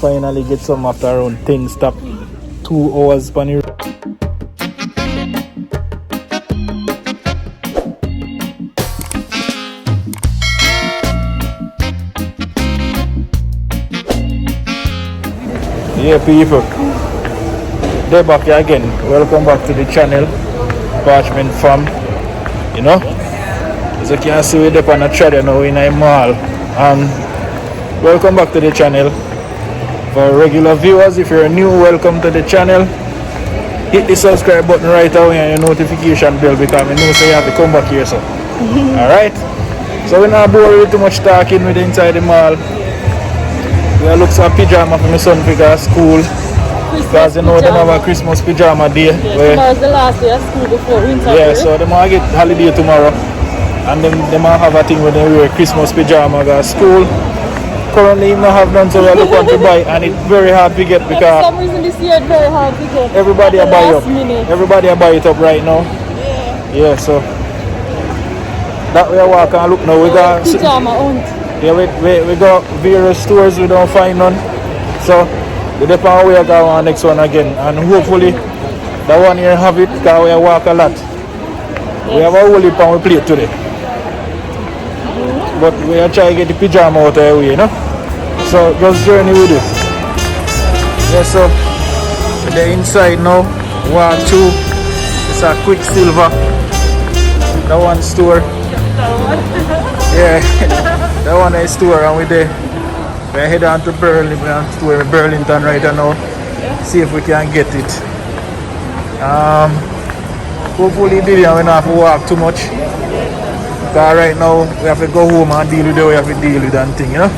Finally get some after around 10 stop 2 hours on the road. Yeah people, they're back here again. Welcome back to the channel, Parchment Fam. You know, as you can see we're up on the trailer now in a mall. And welcome back to the channel. For regular viewers, if you're new, welcome to the channel. Hit the subscribe button right away and your notification bell because I know so you have to come back here. So alright, so we're not bored with too much talking with inside the mall. We look for pajama for my son to go to school because you know they have a Christmas pajama day. Yes, tomorrow's the last day of school before winter. Yeah, so they might get holiday tomorrow and then they might have a thing where they wear Christmas pajama go to school. Currently you don't have none, so we look to buy and it's very hard to get because for some reason this year it's very hard to get. Everybody a buy up. Minute. Everybody a buy it up right now. Yeah, so that way I walk and look now. We got pajama hunt. Yeah, we got various stores, we don't find none. So we depend on where we go on next one again. And hopefully that one here have it because we walk a lot. Yes. We have a whole heap on we plate today. But we are trying to get the pajama out of the way, you know? So just journey with it. Yeah, so the inside now, walk through. It's a Quicksilver. That one store. Yeah, that one is store and we're there. We're heading on to Burlington right now. See if we can get it. Hopefully we don't have to walk too much. Because right now we have to go home and deal with the way we have to deal with that thing, you know?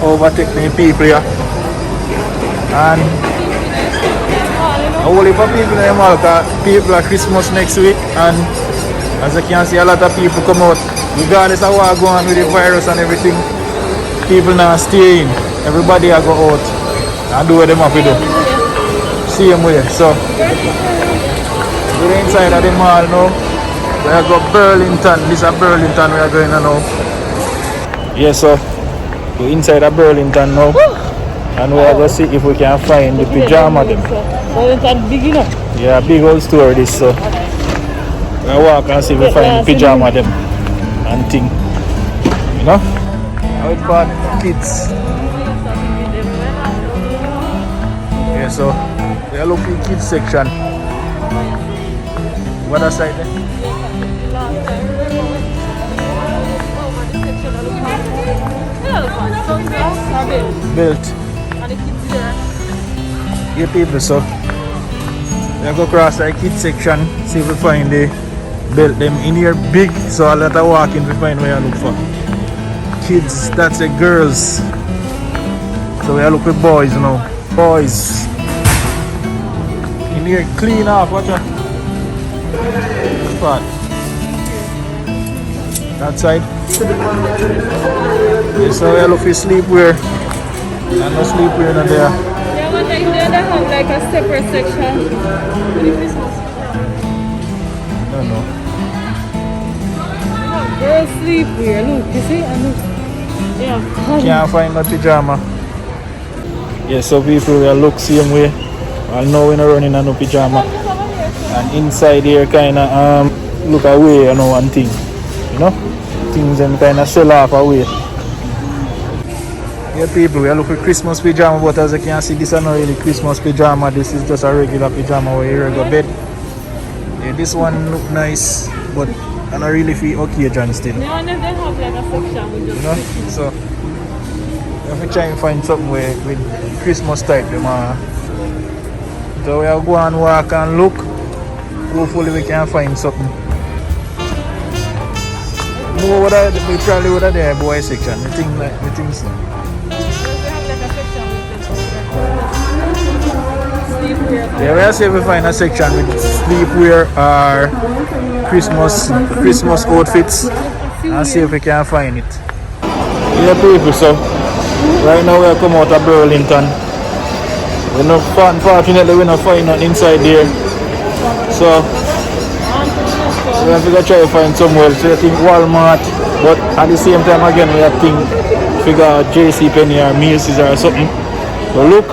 Overtaking people here. And a whole heap of people in the mall because people are Christmas next week and as you can see a lot of people come out. Regardless of what going on with the virus and everything, people now stay in. Everybody will go out and do what they have to do. Same way. So we're inside of the mall now. We are going to Burlington. This is Burlington we are going to now. Yeah, so we're inside of Burlington now. And we are going to see if we can find the pajama them. Burlington big enough. Yeah, big old store this, so we'll walk and see if we find the pajama them and thing. You know? How it's bad kids. Yeah, so we are looking kids section. What other side there? Belt. Yeah people, so we go across the kids section, see if we find the belt them in here big, so I'll let her walk in to find where I look for. Kids, that's the girls. So we look for boys now. Boys. In here clean off, watch out. Spot. That side. Yeah, so we look for sleepwear. And no sleepwear in there. Yeah, but like they have like a separate section for the Christmas. I don't know. Girls sleepwear, look, you see? And look. Yeah. Can't find no pajama. Yeah, so people will look same way. I know we're not running on no pajama. And inside here kinda look away, you know, one thing. You know? Things them kinda sell off away. Yeah people, we are looking for Christmas pajama, but as you can see this is not really Christmas pajama, this is just a regular pajama where you regular bed. Yeah, this one look nice, but I don't really feel occasion still. They have like a section with just, you know? So we have to try and find something with Christmas type. So we are go and walk and look. Hopefully we can find something. No, we probably would have there boy section. We think so. Yeah, we'll see if we find a section with sleepwear or Christmas outfits and see if we can find it. Yeah people, so right now we are come out of Burlington. Unfortunately we don't find nothing inside there. So we have to go try to find somewhere else. So I think Walmart, But at the same time again we have think figure out JC Penny or Macy's or something. So look,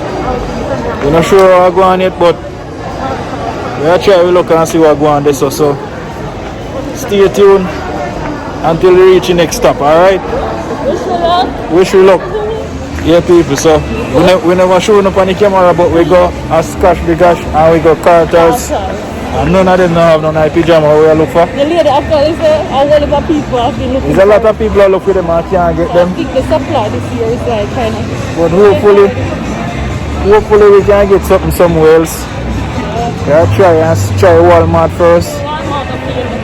we're not sure how I go on yet, but we'll try to look and see what go on this. So stay tuned until we reach the next stop, alright? Wish you luck. Yeah people, so we never showing up on the camera, but we go as Cash the Cash and we go Carters. And none of them don't have none of pyjama we look for. The lady after is a lot of people have been looking. There's a lot of people who look for them and can't get them. I think the supply this year is like kind of. But hopefully we can get something somewhere else. Yeah, try Walmart first.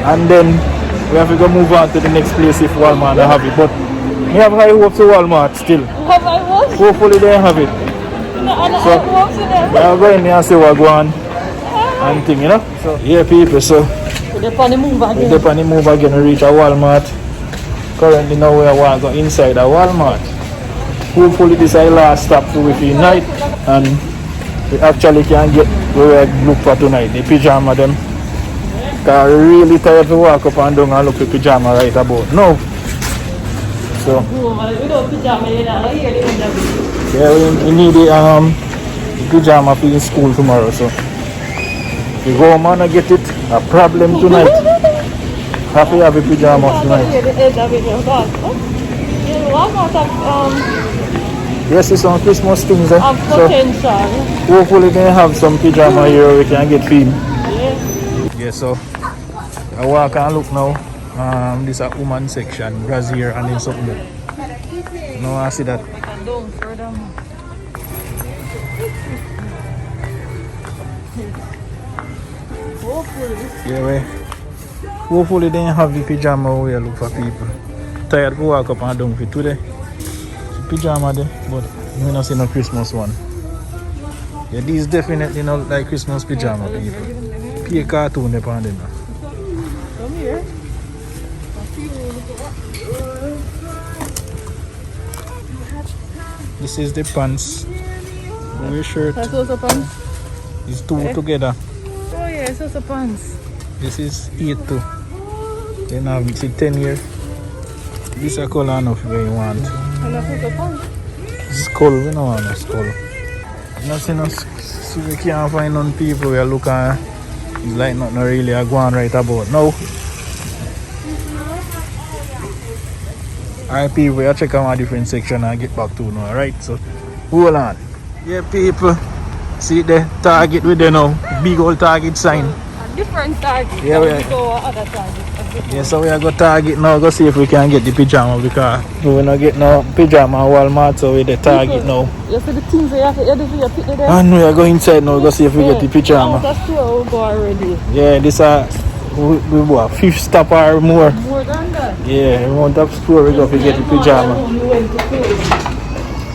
And then we have to go move on to the next place if Walmart don't have it. But we have high hopes to Walmart still. Have I what? Hopefully they have it. No, so I'll go in there and see what go on and thing, you know. So yeah people, so we're on the move again. We're on the move again to reach a Walmart. Currently now we are going inside a Walmart. Hopefully this is our last stop to within night and we actually can get where we look for tonight, the pyjama them. Cause we're really tired to walk up and down and look for pyjama right about now. So yeah, we need the pyjama for in school tomorrow. So we go home and get it. A problem tonight. Have to have a pyjama tonight. Yes, it's some Christmas things. So hopefully they have some pyjama here we can get film. Yeah, so I walk and look now. This is a woman section, brassiere and then something. No, I see that. Yeah, hopefully they have the pyjama where look for people. Tired to walk up and down for today. Pyjama there, but we not see no Christmas one. Yeah, these definitely not like Christmas pyjama people. Pay cartoon upon them. Come here. This is the pants. Wear shirt. That's also pants. It's two together. Oh yeah, it's also pants. This is 8 too. Then I have 10 here. This is a color enough where you want. And that's also pants. Skull, we don't want a skull. Nothing else. So we can't find none people we are looking at. It's like nothing really I go on right about now. Alright people, we'll check out my different section and get back to you now, alright? So hold on. Yeah people, see the Target with them now. Big old Target sign. A different Target. Yeah, we go other Target. Yeah, so we are going to Target now, go see if we can get the pyjama because we not get no pyjama at Walmart, so we're the Target now. You see the things you have to do for your picture there? And we are going inside now, go see if we get the pyjama. That's true, we'll go already. Yeah, this we bought 5th stop or more. More than that? Yeah, we want to store we go to get the pyjama.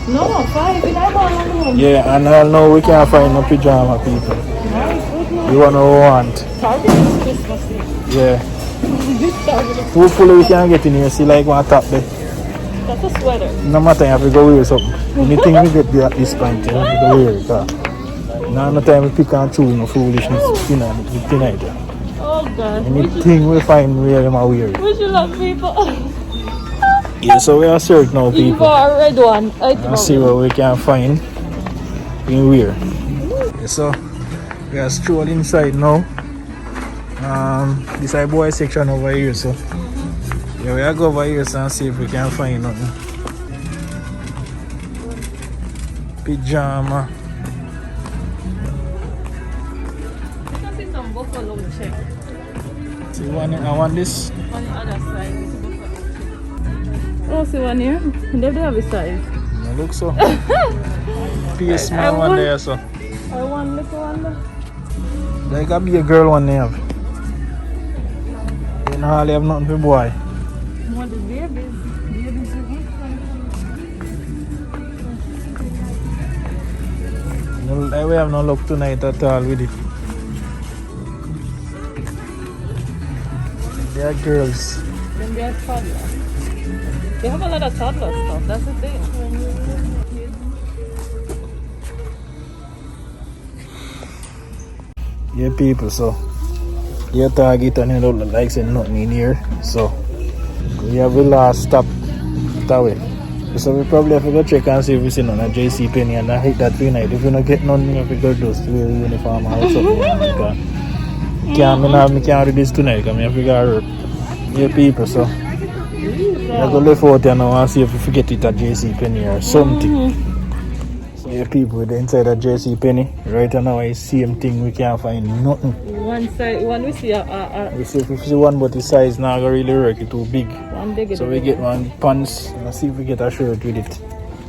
No, 5 in our home. Yeah, and now we can't find no pyjama people. We want. Target is Christmas. Yeah. Hopefully we can get in here, see like one top there. That's a sweater. No matter, you have to go wear something. Anything we get there at this point, you have to go wear it. Now no time we pick and choose no foolishness tonight. Oh God. Anything we find we them are wear it. We should love people. Yeah, so we are searching now Even people. a red one. And see what we can find in wear. Yeah, so we are strolling inside now. This is boy section over here, so yeah, we are go over here and see if we can find nothing. Pyjama. I can see some buffalo check. See one, I want this. On the other side. Oh, see one here? They have a size. It looks so. Be small one there, so. I want little one there. Like a be a girl one there. You know how they have nothing for boy. More the babies. Babies are No, we have no luck tonight at all with it. They are girls. Then they are toddlers. They have a lot of toddler stuff, that's the thing. Yeah people, so yeah, Target and it don't look like saying nothing in here, so We have the last stop that way. So we probably have to go check and see if we see none at JC Penny and I hit that night. If we don't get none, we have to go just wear the uniform or something. I can't do this tonight because I have to go work. Yeah, people, so I go left out there now and see if we forget it at JC Penny or something. So yeah, people, with the inside at JC Penny. Right now, I see same thing, we can't find nothing. One side, one we see we see if we see one, but the size now not really work, it's too big. So we get one pants and see if we get a shirt with it.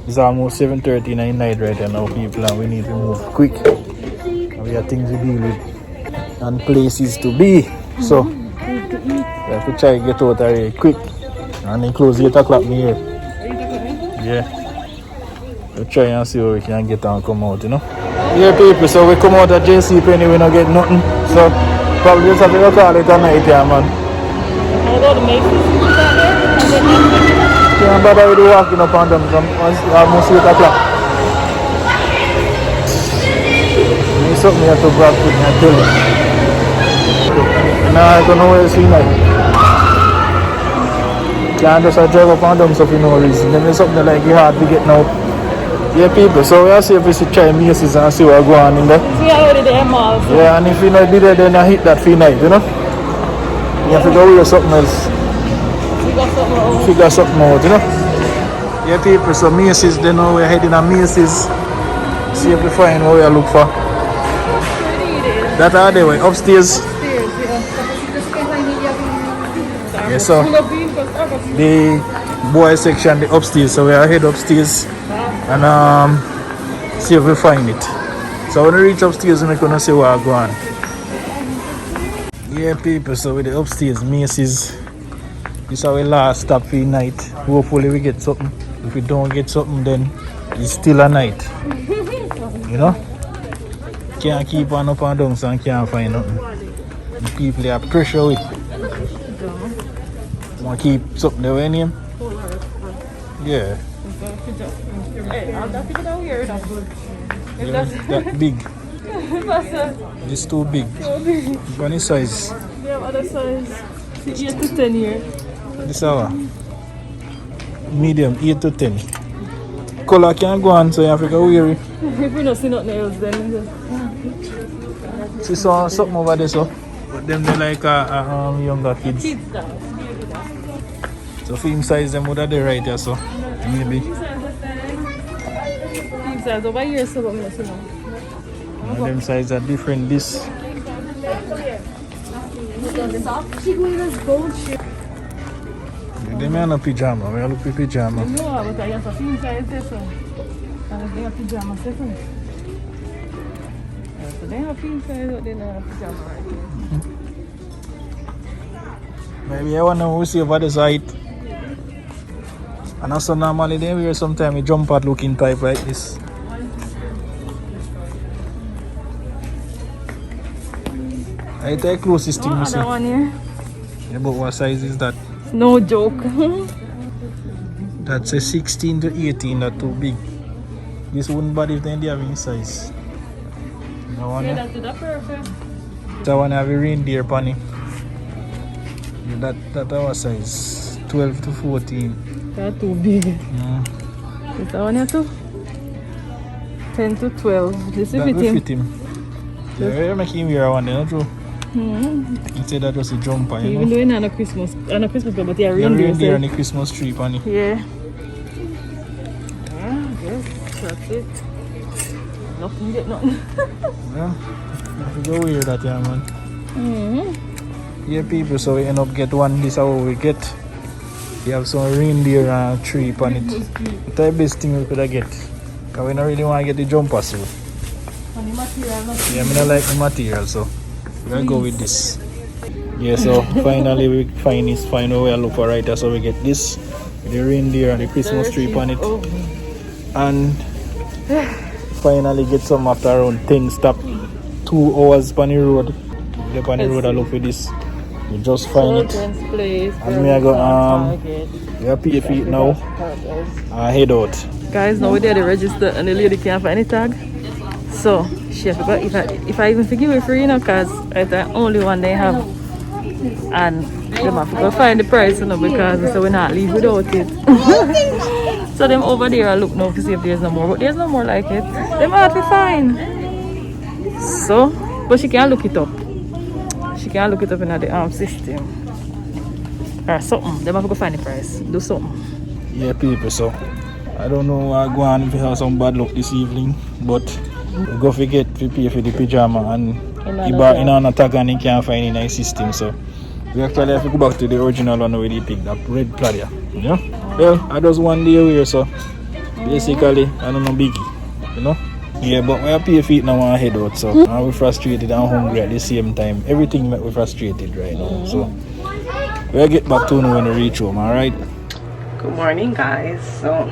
It's almost 7:30 in the night right now, people, and we need to move quick. And we have things to deal with and places to be. So we have to try to get out of here quick. And then close 8 o'clock in here. Yeah. We'll try and see where we can get and come out, you know. Yeah, people, so we come out at JC Penny, we don't get nothing. So probably just have to call it a night here, man. Can't bother with walking up on them from almost 8 o'clock. There's something you have to grab with me, I tell you. Now I don't know where to see now. Can't just drive up on them so for no reason. Then there's something like you hard to get now. Yeah, people, so we'll see if we should try Macy's and see what's going on in there. We are already there, Mal. Yeah, and if you not be there, then I hit that free night, you know? You have to go with something else. Figure something out, you know? Yeah, people, so Macy's, then now we're heading to Macy's. See if we find what we are looking for. That are there, upstairs. Yeah, so the boy section, the upstairs, so we are head upstairs and see if we find it. So when we reach upstairs, we're gonna see what go on. Yeah, people, so with the upstairs Macy's, this is our last stop for the night. Hopefully we get something. If we don't get something, then it's still a night. You know? Can't keep on up and down and can't find nothing. The people have pressure with. Want to keep something there in him? Yeah. Yeah, that big. It's too big. Bunny size. We have other size. 8 to 10 here. This hour. Medium, 8 to 10. Color can go on, so you have to go weary. If we don't see nothing else, then See something over there, so. But them they like younger kids. So film size them would have the right here, so maybe. Film size over here, so what we see now. And them size are different. This. They may have no pajama. We look for pajama. No, but I have a film size there, so. And they have pajama second. So they have film size, but they don't have pajama right here. Maybe I want to see over the side. And also normally they wear sometimes a jumper looking type like this. I take closest thing. Another one here. Yeah, but what size is that? No joke. That's a 16 to 18, not too big. This wouldn't body if they have any size. That one, Yeah, that's perfect. that one have a reindeer pony. Yeah, that our size. 12 to 14. That's too big. Yeah. Is that one here too? 10 to 12. This will That fit will him. fit him. Yeah, we're making him wear one, not true? Instead that was a jumper, you Even know? though it's not a Christmas, but yeah, Yeah, reindeer and the Christmas tree pony. Yeah. Yes, that's it. Nothing get nothing. Yeah, have to go wear that, yeah, man. Yeah, people, so we end up get one. This is how we get. We have some reindeer and tree on it. That's the best thing we could get. Because we don't really want to get the jumper, so. And the material, Yeah, I don't like the material, so we'll go with this. Yeah, so finally we find where we look for right there. So we get this, the reindeer and the Christmas tree on it. And finally get some after around 10 stop. 2 hours on the road. Up on the road I look for this. We just find it. And we are going we are pay for it now. Head out. Guys, now we're there to register and the lady can't find any tag. So she forgot if I even forgive it free, you know, because it's the only one they have. And them have to go find the price, you know, because so we not leave without it. So them over there, I look now to see if there's no more, but there's no more like it. Them hard to find. So, but she can't look it up. She can't look it up in the system. Or something. Them have to go find the price. Do something. Yeah, people, so I don't know why I go on if we have some bad luck this evening, but we go forget to pay for the pajama and he bought in on a tag and he can't find it in the system, so we actually have to go back to the original one where they picked up red platter. Yeah? Well, I just one day away, so basically I don't know biggie, you know? Yeah, but we have pay for it now and head out, so we're frustrated and hungry at the same time. Everything make we frustrated right now, so we'll get back to you when we reach home, alright? Good morning, guys. So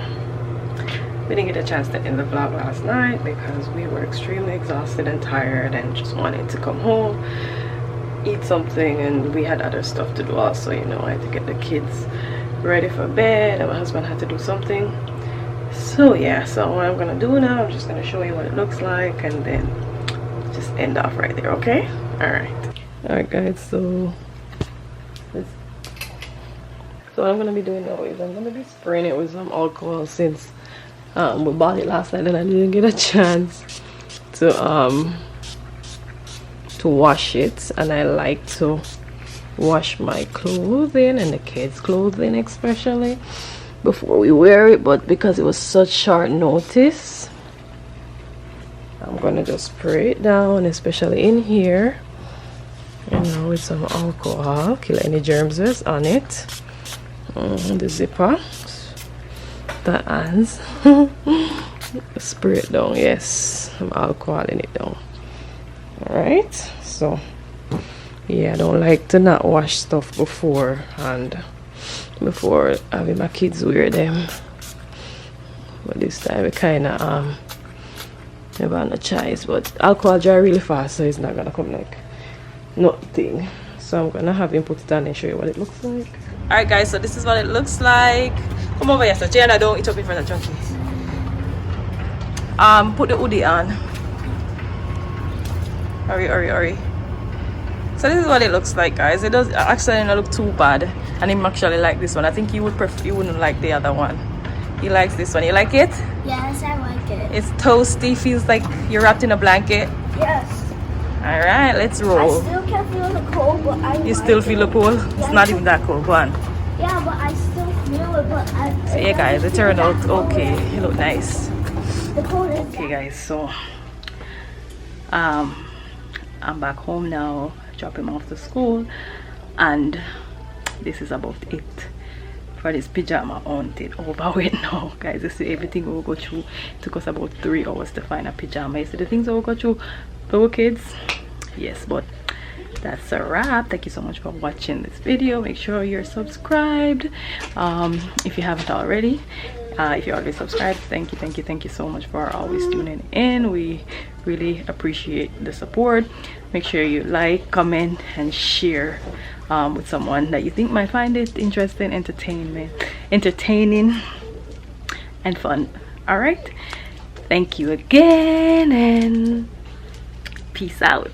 we didn't get a chance to end the vlog last night because we were extremely exhausted and tired and just wanted to come home, eat something, and we had other stuff to do also, you know. I had to get the kids ready for bed and my husband had to do something. So yeah, so what I'm gonna do now, I'm just gonna show you what it looks like and then just end off right there, okay? Alright guys, so what I'm gonna be doing now is I'm gonna be spraying it with some alcohol since we bought it last night and I didn't get a chance to wash it, and I like to wash my clothing and the kids' clothing especially before we wear it, but because it was such short notice, I'm gonna just spray it down, especially in here, you know, with some alcohol, kill any germs that's on it. The zipper that ends. Spray it down, yes, some alcohol in it down. Alright, so yeah, I don't like to not wash stuff before having my kids wear them, but this time we kind of never had no choice. But alcohol dry really fast, so it's not gonna come like nothing. So I'm gonna have him put it on and show you what it looks like. Alright guys, so this is what it looks like. Come over here, so Jana, don't eat up in front of Chunky. Put the hoodie on. Hurry. So this is what it looks like, guys. It does actually not look too bad, and him actually like this one. I think he wouldn't like the other one. He likes this one. You like it? Yes, I like it. It's toasty, feels like you're wrapped in a blanket. Yes. Alright, let's roll. I still can feel the cold, but You still feel the cold? It's not even that cold. Go on. Yeah, but I still feel it, but So yeah guys, it turned out okay. It looked nice. The cold is Okay guys, so I'm back home now, drop him off to school, and this is about it for this pajama haunted over with now, guys. You see everything we'll go through. It took us about 3 hours to find a pajama. You see the things we'll go through for our kids. Yes, but that's a wrap. Thank you so much for watching this video. Make sure you're subscribed if you haven't already. If you're already subscribed, thank you so much for always tuning in. We really appreciate the support. Make sure you like, comment, and share with someone that you think might find it interesting, entertaining, and fun. All right, thank you again, and peace out.